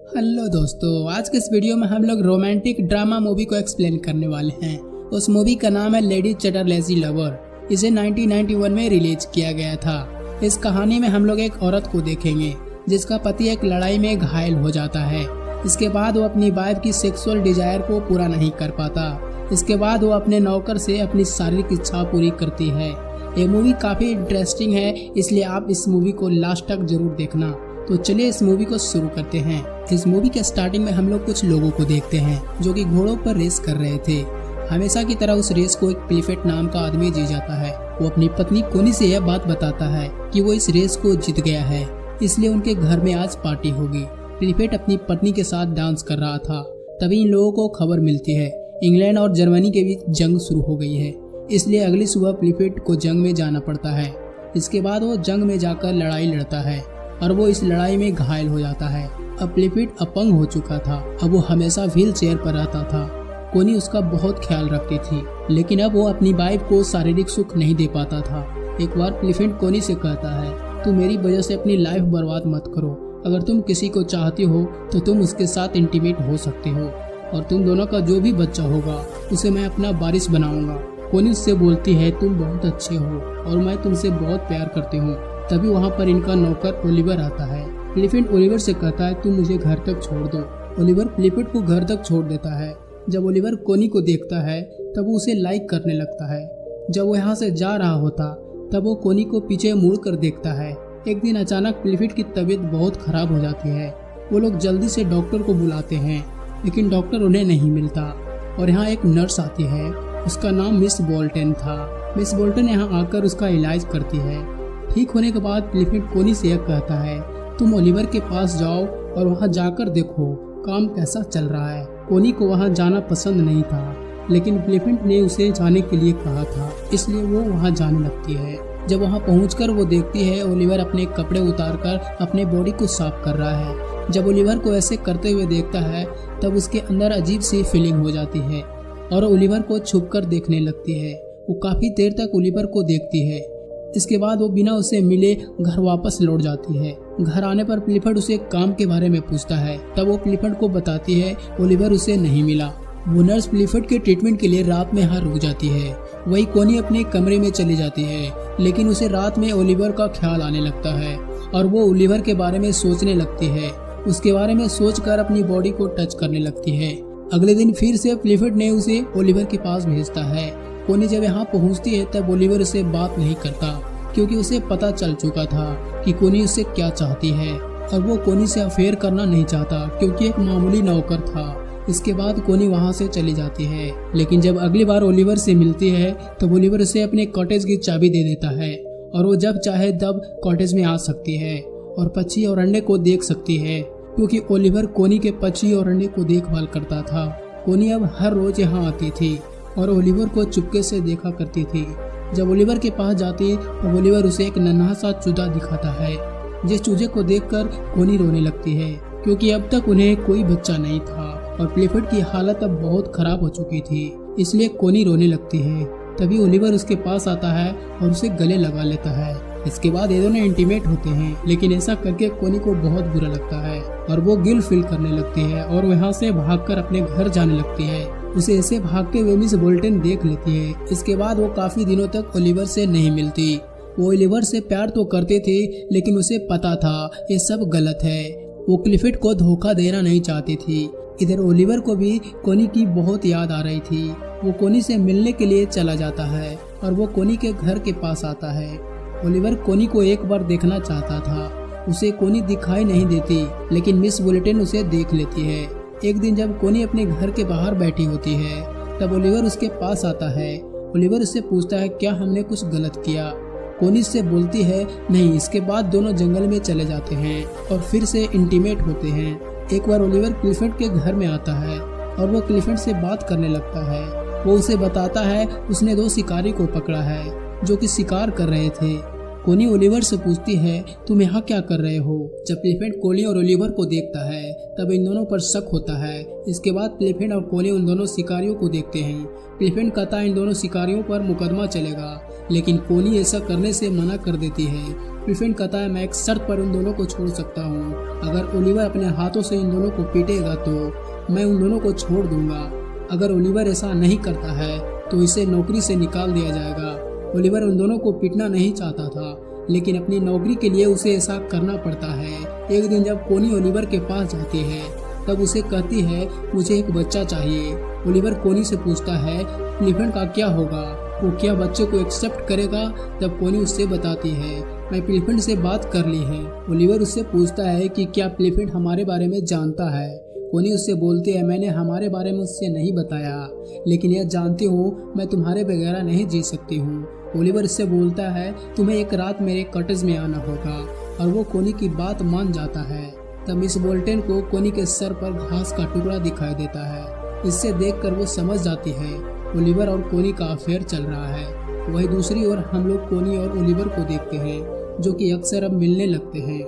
Hello दोस्तों, आज के इस वीडियो में हम लोग रोमांटिक ड्रामा मूवी को एक्सप्लेन करने वाले हैं। उस मूवी का नाम है लेडी चटरलेसी लवर। इसे 1991 में रिलीज किया गया था। इस कहानी में हम लोग एक औरत को देखेंगे जिसका पति एक लड़ाई में घायल हो जाता है। इसके बाद वो अपनी वाइफ की सेक्सुअल डिजायर को पूरा नहीं कर पाता। इसके बाद वो अपने नौकर से अपनी शारीरिक इच्छा पूरी करती है। ये मूवी काफी इंटरेस्टिंग है, इसलिए आप इस मूवी को लास्ट तक जरूर देखना। तो चलिए इस मूवी को शुरू करते हैं। इस मूवी के स्टार्टिंग में हम लोग कुछ लोगों को देखते हैं जो कि घोड़ों पर रेस कर रहे थे। हमेशा की तरह उस रेस को एक प्लीफेट नाम का आदमी जीत जाता है। वो अपनी पत्नी कोनी से यह बात बताता है कि वो इस रेस को जीत गया है, इसलिए उनके घर में आज पार्टी होगी। प्लीफेट अपनी पत्नी के साथ डांस कर रहा था। तभी इन लोगों को खबर मिलती है इंग्लैंड और जर्मनी के बीच जंग शुरू हो गई है, इसलिए अगली सुबह प्लीफेट को जंग में जाना पड़ता है। इसके बाद वो जंग में जाकर लड़ाई लड़ता है और वो इस लड़ाई में घायल हो जाता है। अब प्लीफेट अपंग हो चुका था। अब वो हमेशा व्हील चेयर पर रहता था। कोनी उसका बहुत ख्याल रखती थी, लेकिन अब वो अपनी वाइफ को शारीरिक सुख नहीं दे पाता था। एक बार प्लीफेट कोनी से कहता है, तू मेरी वजह से अपनी लाइफ बर्बाद मत करो। अगर तुम किसी को चाहती हो तो तुम उसके साथ इंटीमेट हो सकते हो, और तुम दोनों का जो भी बच्चा होगा उसे मैं अपना वारिस बनाऊंगा। कोनी उससे बोलती है, तुम बहुत अच्छे हो और मैं तुमसे बहुत प्यार करती हूँ। तभी वहाँ पर इनका नौकर ओलिवर आता है। प्लीफेट ओलिवर से कहता है, तुम मुझे घर तक छोड़ दो। ओलिवर प्लीफेट को घर तक छोड़ देता है। जब ओलिवर कोनी को देखता है तब वो उसे लाइक करने लगता है। जब वो यहाँ से जा रहा होता तब वो कोनी को पीछे मुड़ कर देखता है। एक दिन अचानक प्लीफेट की तबीयत बहुत खराब हो जाती है। वो लोग जल्दी से डॉक्टर को बुलाते हैं, लेकिन डॉक्टर उन्हें नहीं मिलता। और यहाँ एक नर्स आती है, उसका नाम मिस बोल्टन था। मिस बोल्टन यहाँ आकर उसका इलाज करती है। ठीक होने के बाद प्लीफेट कोनी से यह कहता है, तुम ओलिवर के पास जाओ और वहाँ जाकर देखो काम कैसा चल रहा है। कोनी को वहाँ जाना पसंद नहीं था, लेकिन प्लीफेट ने उसे जाने के लिए कहा था, इसलिए वो वहाँ जाने लगती है। जब वहाँ पहुँचकर वो देखती है ओलिवर अपने कपड़े उतारकर अपने बॉडी को साफ कर रहा है। जब ओलिवर को ऐसे करते हुए देखता है तब उसके अंदर अजीब सी फीलिंग हो जाती है और ओलिवर को छुपकर देखने लगती है। वो काफ़ी देर तक ओलिवर को देखती है। इसके बाद वो बिना उसे मिले घर वापस लौट जाती है। घर आने पर प्लीफेट उसे काम के बारे में पूछता है। तब वो प्लीफेट को बताती है ओलिवर उसे नहीं मिला। वो नर्स प्लीफेट के ट्रीटमेंट के लिए रात में यहाँ रुक जाती है। वही कोनी अपने कमरे में चली जाती है, लेकिन उसे रात में ओलिवर का ख्याल आने लगता है और वो ओलिवर के बारे में सोचने लगती है। उसके बारे में सोचकर अपनी बॉडी को टच करने लगती है। अगले दिन फिर से प्लीफेट ने उसे ओलिवर के पास भेजता है। कोनी जब यहाँ पहुँचती है तब ओलिवर उससे बात नहीं करता, क्योंकि उसे पता चल चुका था कि कोनी उससे क्या चाहती है और वो कोनी से अफेयर करना नहीं चाहता, क्योंकि एक मामूली नौकर था। इसके बाद कोनी वहाँ से चली जाती है, लेकिन जब अगली बार ओलिवर से मिलती है तब ओलिवर उसे अपने कॉटेज की चाबी दे देता है और वो जब चाहे तब कॉटेज में आ सकती है और पक्षी और अंडे को देख सकती है, क्योंकि ओलिवर कोनी के पक्षी और अंडे को देखभाल करता था। कोनी अब हर रोज यहाँ आती थी और ओलिवर को चुपके से देखा करती थी। जब ओलिवर के पास जाती तो ओलिवर उसे एक नन्हा सा चूजा दिखाता है, जिस चूजे को देखकर कोनी रोने लगती है, क्योंकि अब तक उन्हें कोई बच्चा नहीं था और प्लीफेट की हालत अब बहुत खराब हो चुकी थी, इसलिए कोनी रोने लगती है। तभी ओलिवर उसके पास आता है और उसे गले लगा लेता है। इसके बाद ये दोनों इंटीमेट होते हैं, लेकिन ऐसा करके कोनी को बहुत बुरा लगता है और वो गिल्ट फील करने लगती है और वहाँ से भागकर अपने घर जाने लगती है। उसे ऐसे भागते हुए मिस बोल्टन देख लेती है। इसके बाद वो काफी दिनों तक ओलिवर से नहीं मिलती। वो ओलिवर से प्यार तो करते थे, लेकिन उसे पता था ये सब गलत है। वो प्लीफेट को धोखा देना नहीं चाहती थी। इधर ओलिवर को भी कोनी की बहुत याद आ रही थी। वो कोनी से मिलने के लिए चला जाता है और वो कोनी के घर के पास आता है। ओलिवर कोनी को एक बार देखना चाहता था। उसे कोनी दिखाई नहीं देती, लेकिन मिस बोल्टन उसे देख लेती है। एक दिन जब कोनी अपने घर के बाहर बैठी होती है तब ओलिवर उसके पास आता है। ओलिवर उससे पूछता है, क्या हमने कुछ गलत किया? कोनी से बोलती है, नहीं। इसके बाद दोनों जंगल में चले जाते हैं और फिर से इंटीमेट होते हैं। एक बार ओलिवर प्लीफेट के घर में आता है और वो प्लीफेट से बात करने लगता है। वो उसे बताता है उसने 2 शिकारी को पकड़ा है जो कि शिकार कर रहे थे। कोनी ओलिवर से पूछती है, तुम यहाँ क्या कर रहे हो? जब प्लीफेट कोनी और ओलिवर को देखता है तब इन दोनों पर शक होता है। इसके बाद प्लीफेट और कोनी उन दोनों शिकारियों को देखते हैं। प्लीफेट कहता है इन दोनों शिकारियों पर मुकदमा चलेगा, लेकिन कोनी ऐसा करने से मना कर देती है। प्लिफिन कहता है मैं एक शर्त पर उन दोनों को छोड़ सकता हूँ। अगर ओलिवर अपने हाथों से इन दोनों को पीटेगा तो मैं उन दोनों को छोड़ दूंगा। अगर ओलिवर ऐसा नहीं करता है तो इसे नौकरी से निकाल दिया जाएगा। ओलिवर उन दोनों को पीटना नहीं चाहता था, लेकिन अपनी नौकरी के लिए उसे ऐसा करना पड़ता है। एक दिन जब कोनी ओलिवर के पास जाती है तब उसे कहती है मुझे एक बच्चा चाहिए। ओलिवर कोनी से पूछता है प्लिफिन का क्या होगा, वो क्या बच्चे को एक्सेप्ट करेगा। तब कोनी उससे बताती है मैं प्लिफिन से बात कर ली है। ओलिवर उससे पूछता है कि क्या प्लिफिन हमारे बारे में जानता है। कोनी उससे बोलती है मैंने हमारे बारे में उससे नहीं बताया, लेकिन यह जानती हूँ मैं तुम्हारे बगैर नहीं जी सकती हूँ। ओलिवर इससे बोलता है तुम्हें एक रात मेरे कॉटेज में आना होगा, और वो कोनी की बात मान जाता है। तब मिस बोल्टन को कोनी के सर पर घास का टुकड़ा दिखाई देता है। इससे देखकर वो समझ जाती है ओलिवर और कोनी का अफेयर चल रहा है। वही दूसरी ओर हम लोग कोनी और ओलिवर को देखते हैं जो कि अक्सर अब मिलने लगते हैं।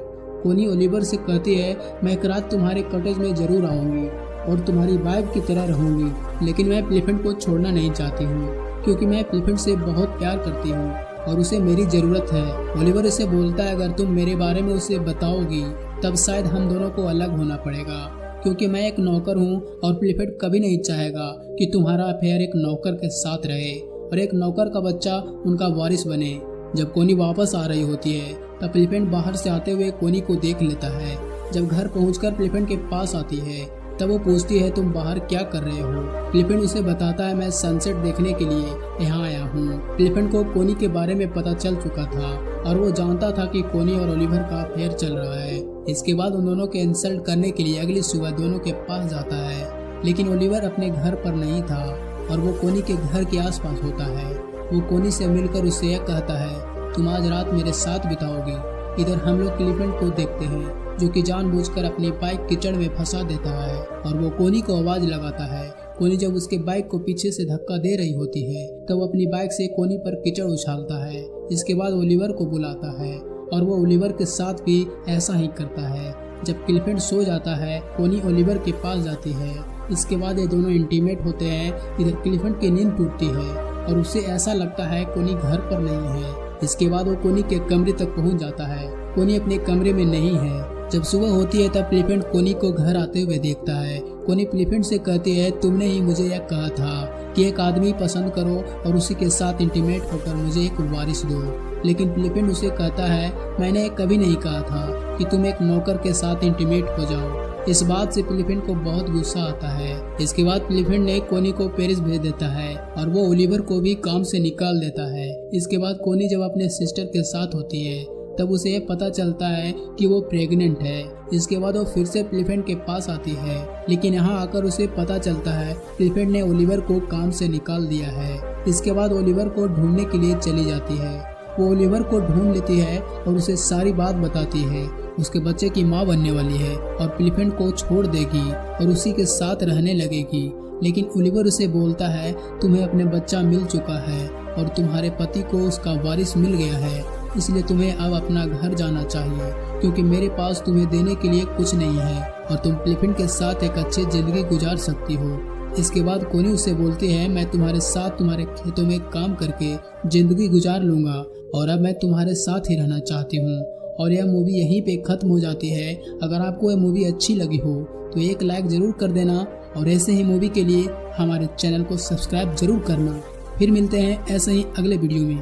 कोनी ओलिवर से कहती है मैं एक रात तुम्हारे कॉटेज में जरूर आऊंगी और तुम्हारी वाइफ की तरह रहूंगी, लेकिन मैं प्लिफिन को छोड़ना नहीं चाहती हूँ क्योंकि मैं प्लिफिन से बहुत प्यार करती हूँ और उसे मेरी ज़रूरत है। ओलिवर इसे बोलता है अगर तुम मेरे बारे में उसे बताओगी तब शायद हम दोनों को अलग होना पड़ेगा, क्योंकि मैं एक नौकर हूँ और प्लिफिन कभी नहीं चाहेगा कि तुम्हारा अफेयर एक नौकर के साथ रहे और एक नौकर का बच्चा उनका वारिस बने। जब कोनी वापस आ रही होती है तब प्लिफिन बाहर से आते हुए कोनी को देख लेता है। जब घर पहुंचकर प्लिफिन के पास आती है तब वो पूछती है तुम बाहर क्या कर रहे हो। प्लिफिन उसे बताता है मैं सनसेट देखने के लिए यहाँ आया हूँ। प्लिफिन को कोनी के बारे में पता चल चुका था और वो जानता था कि कोनी और ओलिवर का अफेयर चल रहा है। इसके बाद उन दोनों के इंसल्ट करने के लिए अगली सुबह दोनों के पास जाता है, लेकिन ओलिवर अपने घर पर नहीं था और वो कोनी के घर के आसपास होता है। वो कोनी से मिलकर उसे यह कहता है तुम आज रात मेरे साथ बिताओगी। इधर हम लोग प्लिफिन को देखते हैं जो कि जानबूझकर अपनी बाइक कीचड़ में फंसा देता है और वो कोनी को आवाज लगाता है। कोनी जब उसके बाइक को पीछे से धक्का दे रही होती है तब वो अपनी बाइक से कोनी पर कीचड़ उछालता है। इसके बाद ओलिवर को बुलाता है और वो ओलिवर के साथ भी ऐसा ही करता है। जब प्लिफिन सो जाता है कोनी ओलिवर के पास जाती है। इसके बाद ये दोनों इंटीमेट होते हैं। इधर प्लिफिन की नींद टूटती है और उसे ऐसा लगता है कोनी घर पर नहीं है। इसके बाद वो कोनी के कमरे तक पहुंच जाता है। कोनी अपने कमरे में नहीं है। जब सुबह होती है तब प्लिफिन कोनी को घर आते हुए देखता है। कोनी प्लिफिन से कहती है तुमने ही मुझे यह कहा था कि एक आदमी पसंद करो और उसी के साथ इंटीमेट होकर मुझे एक वारिस दो, लेकिन प्लिफिन उसे कहता है मैंने कभी नहीं कहा था कि तुम एक नौकर के साथ इंटीमेट हो जाओ। इस बात से प्लिफिन को बहुत गुस्सा आता है। इसके बाद प्लिफिन ने कोनी को पेरिस भेज देता है और वो ओलिवर को भी काम से निकाल देता है। इसके बाद कोनी जब अपने सिस्टर के साथ होती है तब उसे यह पता चलता है कि वो प्रेग्नेंट है। इसके बाद वो फिर से प्लिफिन के पास आती है, लेकिन यहाँ आकर उसे पता चलता है प्लिफिन ने ओलिवर को काम से निकाल दिया है। इसके बाद ओलिवर को ढूंढने के लिए चली जाती है। वो ओलिवर को ढूंढ लेती है और उसे सारी बात बताती है। उसके बच्चे की माँ बनने वाली है और प्लिफिन को छोड़ देगी और उसी के साथ रहने लगेगी, लेकिन ओलिवर उसे बोलता है तुम्हें अपने बच्चा मिल चुका है और तुम्हारे पति को उसका वारिस मिल गया है, इसलिए तुम्हें अब अपना घर जाना चाहिए क्योंकि मेरे पास तुम्हें देने के लिए कुछ नहीं है और तुम प्लिफिन के साथ एक अच्छी जिंदगी गुजार सकती हो। इसके बाद कोनी उसे बोलती है मैं तुम्हारे साथ तुम्हारे खेतों में काम करके जिंदगी गुजार लूंगा और अब मैं तुम्हारे साथ ही रहना चाहती हूँ। और यह मूवी यहीं पे खत्म हो जाती है। अगर आपको यह मूवी अच्छी लगी हो तो एक लाइक ज़रूर कर देना और ऐसे ही मूवी के लिए हमारे चैनल को सब्सक्राइब ज़रूर करना। फिर मिलते हैं ऐसे ही अगले वीडियो में।